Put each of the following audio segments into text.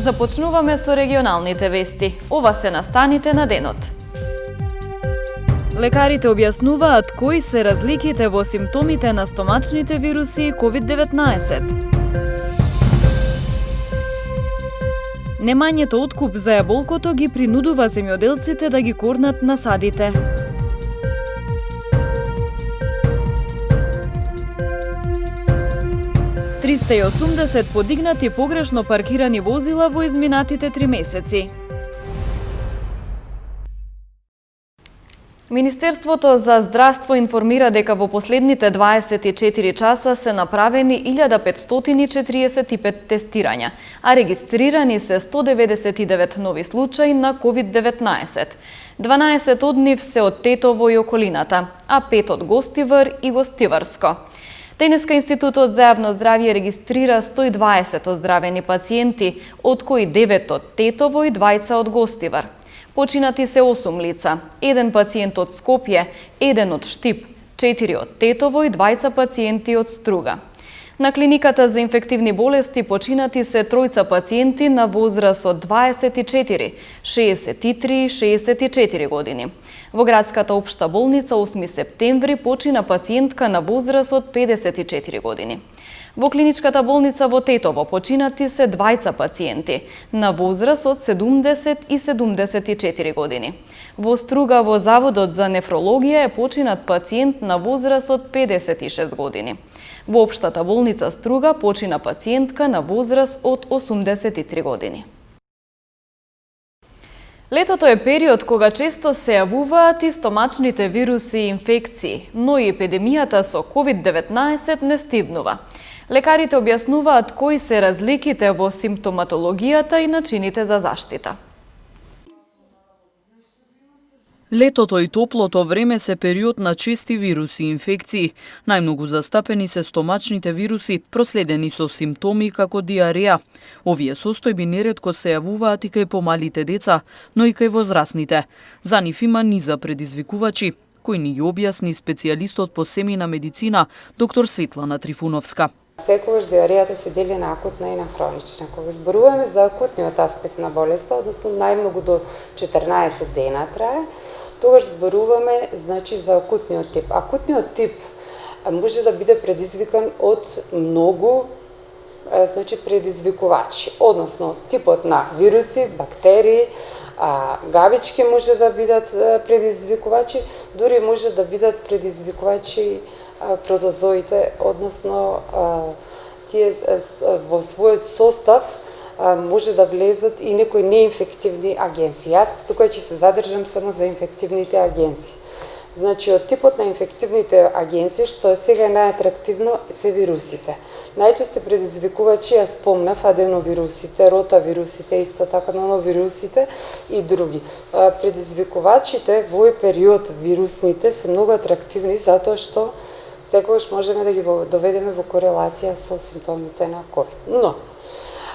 Започнуваме со регионалните вести. Ова се настаните на денот. Лекарите објаснуваат кои се разликите во симптомите на стомачните вируси и COVID-19. Немањето откуп за јаболкото ги принудува земјоделците да ги корнат насадите. Триста и 80 подигнати погрешно паркирани возила во изминатите 3 месеци. Министерството за здравство информира дека во последните 24 часа се направени 1545 тестирања, а регистрирани се 199 нови случаи на COVID-19. 12 од нив се од Тетово и околината, а 5 од Гостивар и Гостиварско. Денеска Институтот за јавно здравје регистрира 120 оздравени пациенти, од кои 9 од Тетово и 2 од Гостивар. Починати се 8 лица, 1 пациент од Скопје, 1 од Штип, 4 од Тетово и 2 пациенти од Струга. На клиниката за инфективни болести починати се 3 пациенти на возраст од 24, 63 и 64 години. Во градската општа болница 8 септември почина пациентка на возраст од 54 години. Во клиничката болница во Тетово починати се 2 пациенти на возраст од 70 и 74 години. Во Струга во Заводот за нефрологија е починат пациент на возраст од 56 години. Во општата болница Струга почина пациентка на возраст од 83 години. Летото е период кога често се јавуваат и стомачните вируси и инфекции, но и епидемијата со COVID-19 не стивнува. Лекарите објаснуваат кои се разликите во симптоматологијата и начините за заштита. Летото и топлото време се период на чести вируси и инфекции. Најмногу застапени се стомачните вируси, проследени со симптоми како диареја. Овие состојби неретко се јавуваат и кај помалите деца, но и кај возрастните. За нив има низа предизвикувачи, кои ни ги објасни специјалистот по семејна медицина, доктор Светлана Трифуновска. Секогаш диарејата се дели на акутна и на хронична. Кога зборуваме за акутниот аспект на болеста, односно најмногу до 14 дена трае, тогаш зборуваме за акутниот тип. Акутниот тип може да биде предизвикан од многу предизвикувачи, односно типот на вируси, бактерии, габички може да бидат предизвикувачи, дури може да бидат предизвикувачи протозоите, односно тие во својот состав може да влезат и некои неинфективни агенции. Јас тука ќе се задржам само за инфективните агенции. Значи, од типот на инфективните агенции, што сега е најатрактивно, се вирусите. Најчести предизвикувачи, ја спомнав, аденовирусите, ротавирусите, исто така ноновирусите и други. Предизвикувачите во овој период вирусните се многу атрактивни затоа што секогаш можеме да ги доведеме во корелација со симптомите на COVID. Но,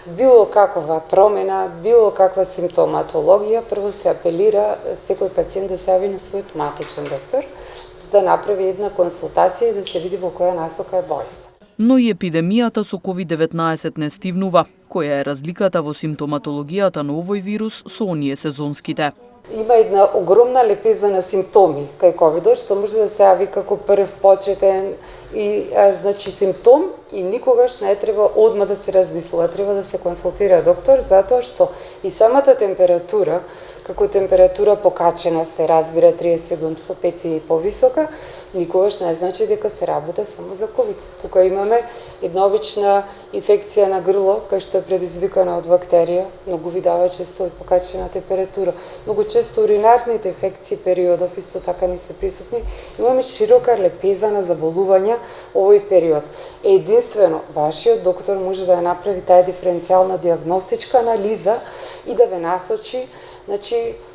било каква промена, било каква симптоматологија, прво се апелира секој пациент да се јави на својот матичен доктор, за да направи една консултација и да се види во која насока е болеста. Но и епидемијата со COVID-19 не стивнува. Која е разликата во симптоматологијата на овој вирус со оние сезонските? Има една огромна лепеза на симптоми кај ковидот, што може да се јави како прв почетен и симптом и никогаш не треба одма да се размислува, треба да се консултира доктор, затоа што и самата температура, како температура покачена се разбира 37,5 и повисока, никогаш не значи дека се работа само за ковид. Тука имаме една обична инфекција на грло, кај што е предизвикана од бактерија, многу ви дава често од покачена температура. Многу често уринарните инфекции периодов исто така не се присутни. Имаме широка лепеза на заболувања овој период. Единствено, вашиот доктор може да ја направи таа диференцијална диагностичка анализа и да ве насочи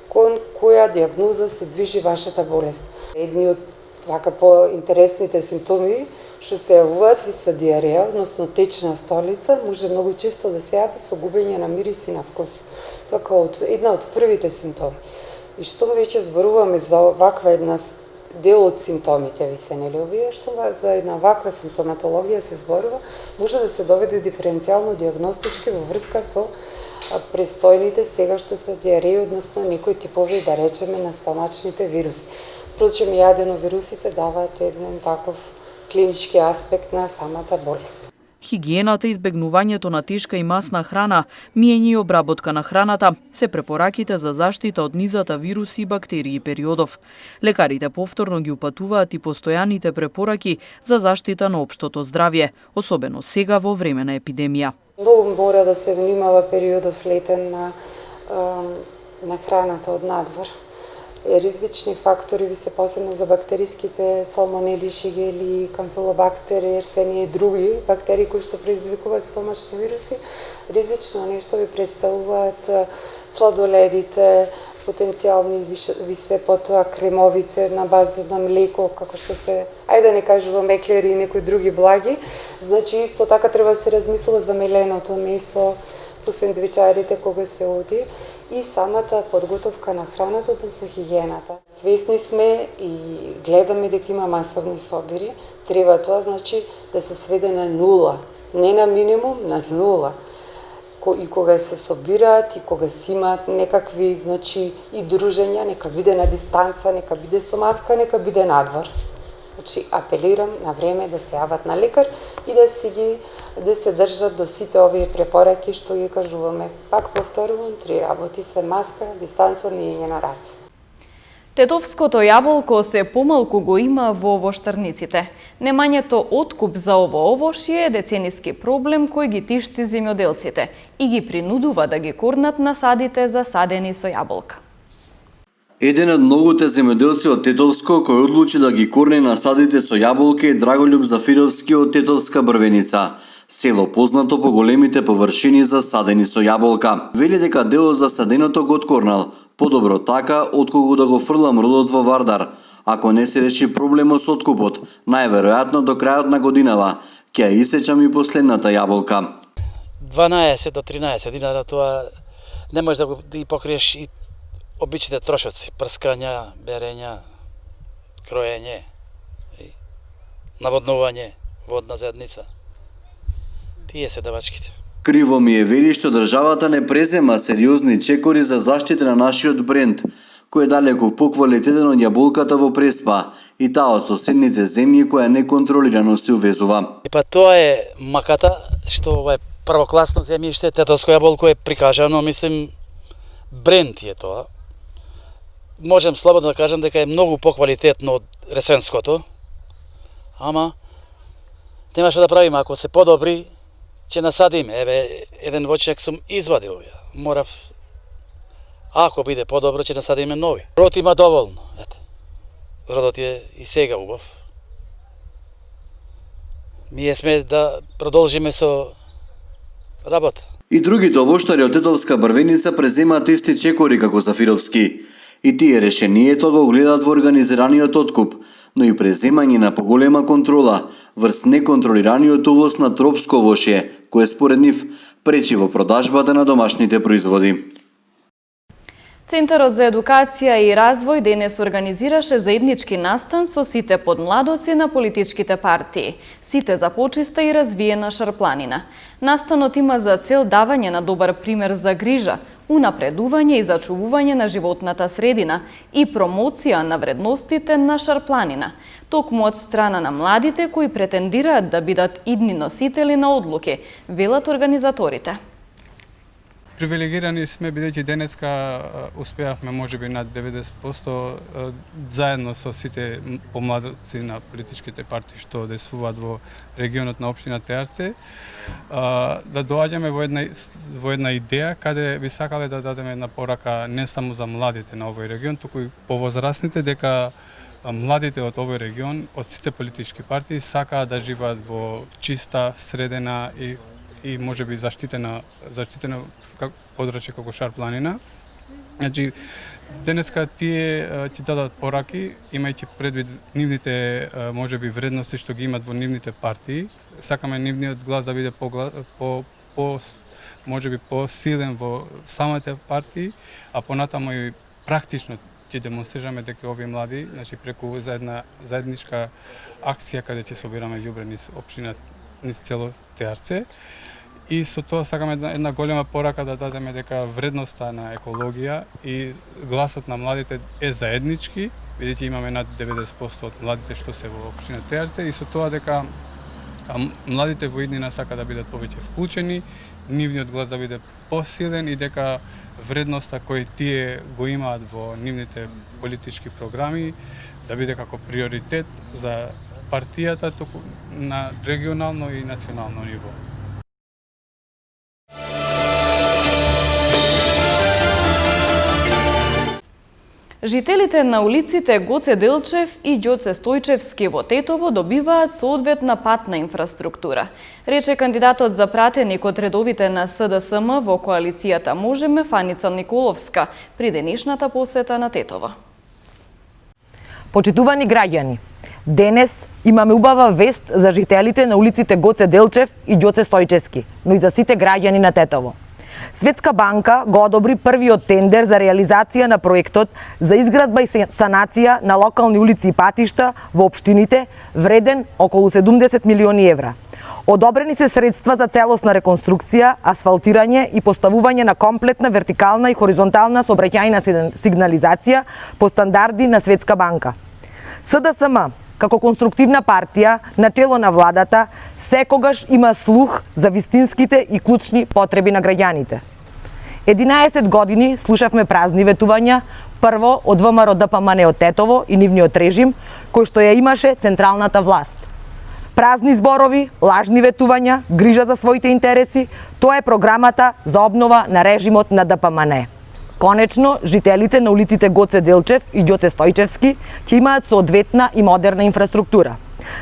кон која диагноза се движи вашата болест. Едни од по-интересните симптоми што се јавуваат ви се диареја, односно течна столица, може многу често да се јави со губење на мирис и на вкус. Тоа е една од првите симптоми. И што веќе зборуваме за ваква една дел од симптомите ви се, нели овие, што за една ваква симптоматологија се зборува, може да се доведе диференцијално диагностички во врска со престојните сега што се диареи, односно некои типови, да речеме, на стомачните вируси. Впрочем, и аденовирусите даваат еден таков клинички аспект на самата болест. Хигиената, избегнувањето на тешка и масна храна, миење и обработка на храната се препораките за заштита од низата вируси и бактерии периодов. Лекарите повторно ги упатуваат и постојаните препораки за заштита на општото здравје, особено сега во време на епидемија. Многу мора да се внимава периодов летен на храната од надвор. Ризични фактори ви се посебно за бактериските салмонели, шигели, камфилобактери, ерсенија и други бактерии кои што предизвикуваат стомачни вируси. Ризично нешто ви представуваат сладоледите, потенцијални ви се потоа кремовите на база на млеко, како што се, ајде да не кажувам еклери и некои други благи. Значи исто така треба да се размислува за меленото месо, по сендвичарите кога се оди и самата подготовка на храната, односно хигиената. Свесни сме и гледаме дека има масовни собири, треба тоа значи да се сведе на нула, не на минимум, на нула. И кога се собираат и кога си имаат некакви, значи, и дружења, нека биде на дистанца, нека биде со маска, нека биде надвор. Значи, апелирам на време да се јават на лекар и да се држат до сите овие препораки што ги кажуваме. Пак повторувам, 3 работи се маска, дистанца, миење на раце. Тетовското јаболко се помалку го има во овоштарниците. Немањето откуп за ово овошје е децениски проблем кој ги тишти земјоделците и ги принудува да ги корнат насадите засадени со јаболка. Еден од многуте земјоделци од Тетовско кој одлучи да ги корне насадите со јаболки е Драголюб Зафировски од Тетовска Брвеница, село познато по големите површини засадени со јаболка. Вели дека дел од засаденото го откорнал, подобро така отколку да го фрлам родот во Вардар. Ако не се реши проблемот со откупот, најверојатно до крајот на годинава ќе ја исечам и последната јаболка. 12 до 13 динара, тоа не можеш да го покриеш и обичните трошоци, прскања, берења, кроење, наводнување, водна зедница. Тие се давачките. Криво ми е вели што државата не презема сериозни чекори за заштита на нашиот бренд, кој е далеку поквалитетен од јаболката во Преспа и таа од соседните земји која неконтролирано се увезува. Па тоа е маката што ова е првокласно земјиште, Тетовско јаболко е прикажано, мислим, бренд е тоа. Можем слободно да кажам дека е многу поквалитетно од Ресенското, ама нема што да правиме, ако се подобри, ќе насадиме. Еве, еден воќак сум извадил, морав, ако биде подобро, ќе насадиме нови. Род има доволно, ете. Родот е и сега убав. Ние сме да продолжиме со работа. И другите овоштари од Тетовска Брвеница преземаат исти чекори како Зафировски. И тие решението го гледаат во организираниот откуп, но и преземање на поголема контрола врз неконтролираниот увоз на тропско овошје, кое според нив пречи во продажбата на домашните производи. Центарот за едукација и развој денес организираше заеднички настан со сите подмладоци на политичките партии. Сите за почиста и развиена Шарпланина. Настанот има за цел давање на добар пример за грижа, унапредување и зачувување на животната средина и промоција на вредностите на Шарпланина, токму од страна на младите кои претендираат да бидат идни носители на одлуки, велат организаторите. Привилегирани сме бидејќи денеска успеавме можеби над 90% заедно со сите помладоци на политичките партии што действуваат во регионот на општина Теарце, да доаѓаме во една идеја каде би сакале да дадеме една порака не само за младите на овој регион, туку и повозрастните, дека младите од овој регион, од сите политички партии сакаат да живеат во чиста средина и можеби заштитено подрачје како Шарпланина. Значи, денеска тие ќе дадат пораки, имајќи предвид нивните можеби вредности што ги имат во нивните партии. Сакаме нивниот глас да биде можеби посилен во самите партии, а понатаму и практично ќе демонстрираме дека овие млади, значи преку заедничка акција каде ќе собираме ѓубре низ општина, низ цело Теарце. И со тоа сакаме една голема порака да дадеме дека вредноста на екологија и гласот на младите е заеднички, бидејќи имаме над 90% од младите што се во општина Теарце, и со тоа дека младите во иднина сака да бидат повеќе вклучени, нивниот глас да биде посилен и дека вредноста кои тие го имаат во нивните политички програми да биде како приоритет за партијата на регионално и национално ниво. Жителите на улиците Гоце Делчев и Ѓоце Стојчевски во Тетово добиваат соодветна патна инфраструктура, рече кандидатот за пратеник од редовите на СДСМ во коалицијата Можеме Фаница Николовска при денешната посета на Тетово. Почитувани граѓани, денес имаме убава вест за жителите на улиците Гоце Делчев и Ѓоце Стојчевски, но и за сите граѓани на Тетово. Светска банка го одобри првиот тендер за реализација на проектот за изградба и санација на локални улици и патишта во општините, вреден околу 70 милиони евра. Одобрени се средства за целосна реконструкција, асфалтирање и поставување на комплетна вертикална и хоризонтална сообраќајна сигнализација по стандарди на Светска банка. СДСМ, како конструктивна партија на чело на владата, секогаш има слух за вистинските и клучни потреби на граѓаните. 11 години слушавме празни ветувања, прво од ВМРО ДПМН од Тетово и нивниот режим, кој што ја имаше централната власт. Празни зборови, лажни ветувања, грижа за своите интереси, тоа е програмата за обнова на режимот на ДПМН. Конечно, жителите на улиците Гоце Делчев и Ѓоце Стојчевски ќе имаат соодветна и модерна инфраструктура.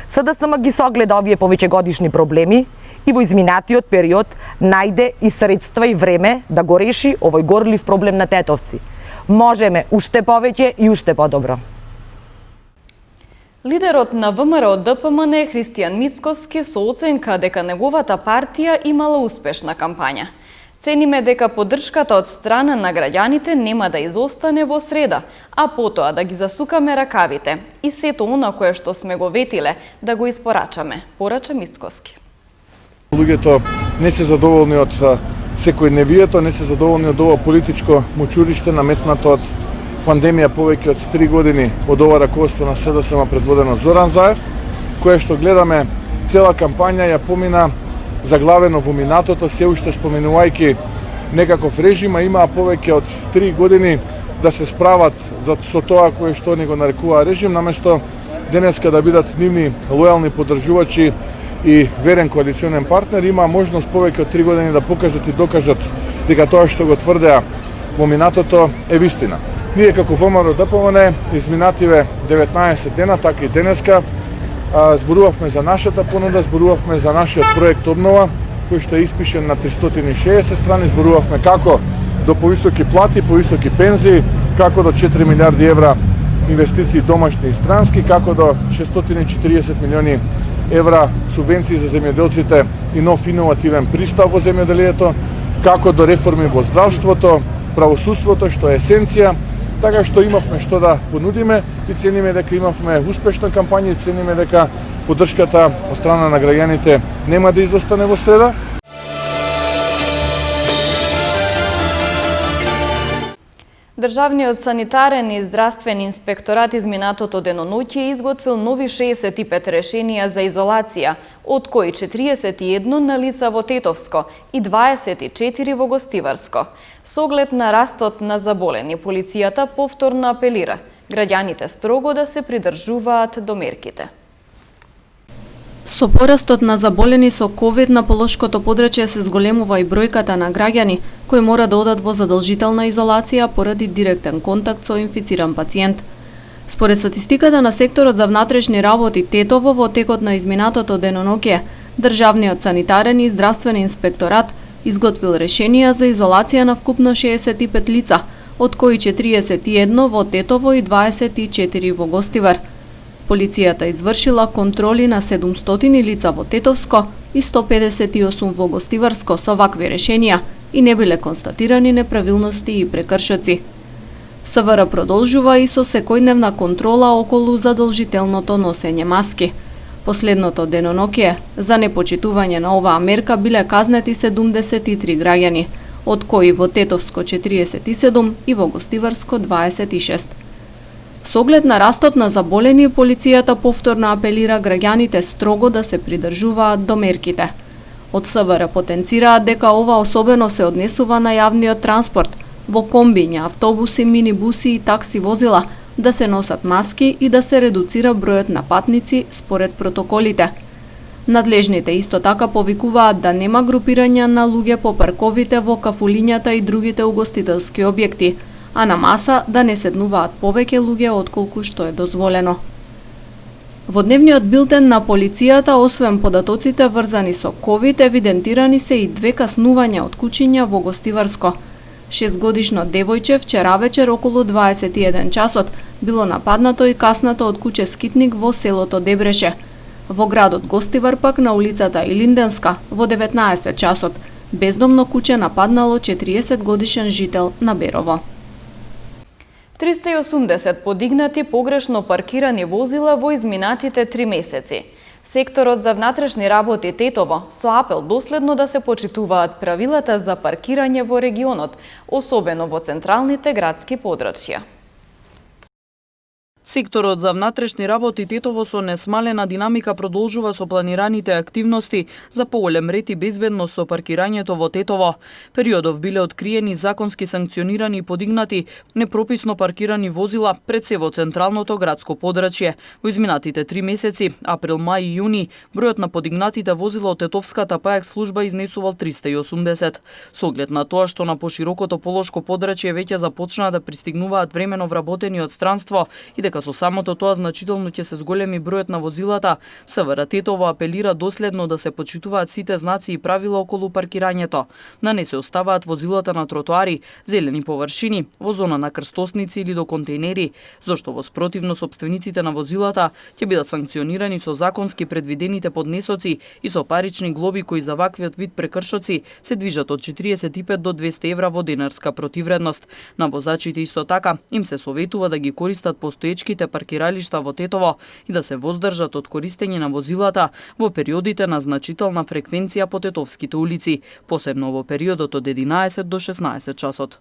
СДСМ ги согледа овие повеќегодишни проблеми и во изминатиот период најде и средства и време да го реши овој горлив проблем на тетовци. Можеме уште повеќе и уште подобро. Лидерот на ВМРО ДПМН Христијан Мицкоски со оценка дека неговата партија имала успешна кампања. Цениме дека поддршката од страна на граѓаните нема да изостане во среда, а потоа да ги засукаме ракавите и сето она кое што сме го ветиле да го испорачаме, порача Мицкоски. Луѓето не се задоволни од секојдневието, не се задоволни од ова политичко мочуриште наметнато од пандемија повеќе од 3 години од ова раководство на СДСМ предводено од Зоран Заев, кое што гледаме цела кампања ја помина заглавено во минатото, се уште споменувајќи некаков режим, а имаа повеќе од 3 години да се справат со тоа кое што ни го нарекуваа режим, наместо денеска да бидат нивни лојални поддржувачи и верен коалиционен партнер, има можност повеќе од 3 години да покажат и докажат дека тоа што го тврдеа во минатото е вистина. Ние како ВМРО ДПМН изминативе 19 дена, така и денеска, зборувавме за нашата понуда, зборувавме за нашиот проект обнова, кој што е испишен на 360 страни, зборувавме како до повисоки плати, повисоки пензии, како до 4 милиарди евра инвестиции домашни и странски, како до 640 милиони евра субвенции за земјоделците и нов иновативен пристав во земјоделието, како до реформи во здравството, правосудството, што е есенција, така што имавме што да понудиме и цениме дека имавме успешна кампања и цениме дека поддршката од страна на граѓаните нема да изостане во среда. Државниот санитарен и здравствен инспекторат изминатото деноноќе изготвил нови 65 решенија за изолација, од кои 41 на лица во Тетовско и 24 во Гостиварско. Со оглед на растот на заболени, полицијата повторно апелира граѓаните строго да се придржуваат до мерките. Со порастот на заболени со ковид на полошкото подрачје се зголемува и бројката на граѓани кои мора да одат во задолжителна изолација поради директен контакт со инфициран пациент. Според статистиката на секторот за внатрешни работи Тетово во текот на изминатото деноноќе, Државниот санитарен и здравствен инспекторат изготвил решенија за изолација на вкупно 65 лица, од кои 41 во Тетово и 24 во Гостивар. Полицијата извршила контроли на 700 лица во Тетовско и 158 во Гостиварско со вакви решенија и не биле констатирани неправилности и прекршоци. СВР продолжува и со секојдневна контрола околу задолжителното носење маски. Последното деноноќе за непочитување на оваа мерка биле казнети 73 граѓани, од кои во Тетовско 47 и во Гостиварско 26. Со оглед на растот на заболени, полицијата повторно апелира граѓаните строго да се придржуваат до мерките. Од СВР потенцираат дека ова особено се однесува на јавниот транспорт, во комбиња, автобуси, минибуси и такси возила, да се носат маски и да се редуцира бројот на патници според протоколите. Надлежните исто така повикуваат да нема групирање на луѓе по парковите, во кафулињата и другите угостителски објекти, а на маса да не седнуваат повеќе луѓе отколку што е дозволено. Во дневниот билтен на полицијата, освен податоците врзани со ковид, евидентирани се и 2 каснувања од кучиња во Гостиварско. 6-годишно девојче вчера вечер околу 21 часот било нападнато и каснато од куче скитник во селото Дебреше. Во градот Гостивар пак на улицата Илинденска во 19 часот бездомно куче нападнало 40-годишен жител на Берово. 380 подигнати погрешно паркирани возила во изминатите 3 месеци. Секторот за внатрешни работи Тетово со апел доследно да се почитуваат правилата за паркирање во регионот, особено во централните градски подрачја. Секторот за внатрешни работи Тетово со несмалена динамика продолжува со планираните активности за поголем ред и безбедност со паркирањето во Тетово. Периодов биле откриени законски санкционирани и подигнати непрописно паркирани возила пред се во централното градско подрачје. Во изминатите 3 месеци, април, мај и јуни, бројот на подигнатите возила од Тетовската ПАЕК служба изнесувал 380. Со оглед на тоа што на поширокото полошко подрачје веќе започнаа да пристигнуваат времено вработени од странство и дека со самото тоа значително ќе се зголеми бројот на возилата, СВР Тетово апелира доследно да се почитуваат сите знаци и правила околу паркирањето, да не се оставаат возилата на тротоари, зелени површини, во зона на крстосници или до контејнери, зашто во спротивно сопствениците на возилата ќе бидат санкционирани со законски предвидените поднесоци и со парични глоби кои за ваквиот вид прекршоци се движат од 45 до 200 евра во денарска противредност. На возачите исто така им се советува да ги користат постоечките паркиралишта во Тетово и да се воздржат од користење на возилата во периодите на значителна фреквенција по тетовските улици, посебно во периодот од 11 до 16 часот.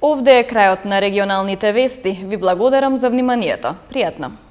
Овде е крајот на регионалните вести. Ви благодарам за вниманието. Пријатно!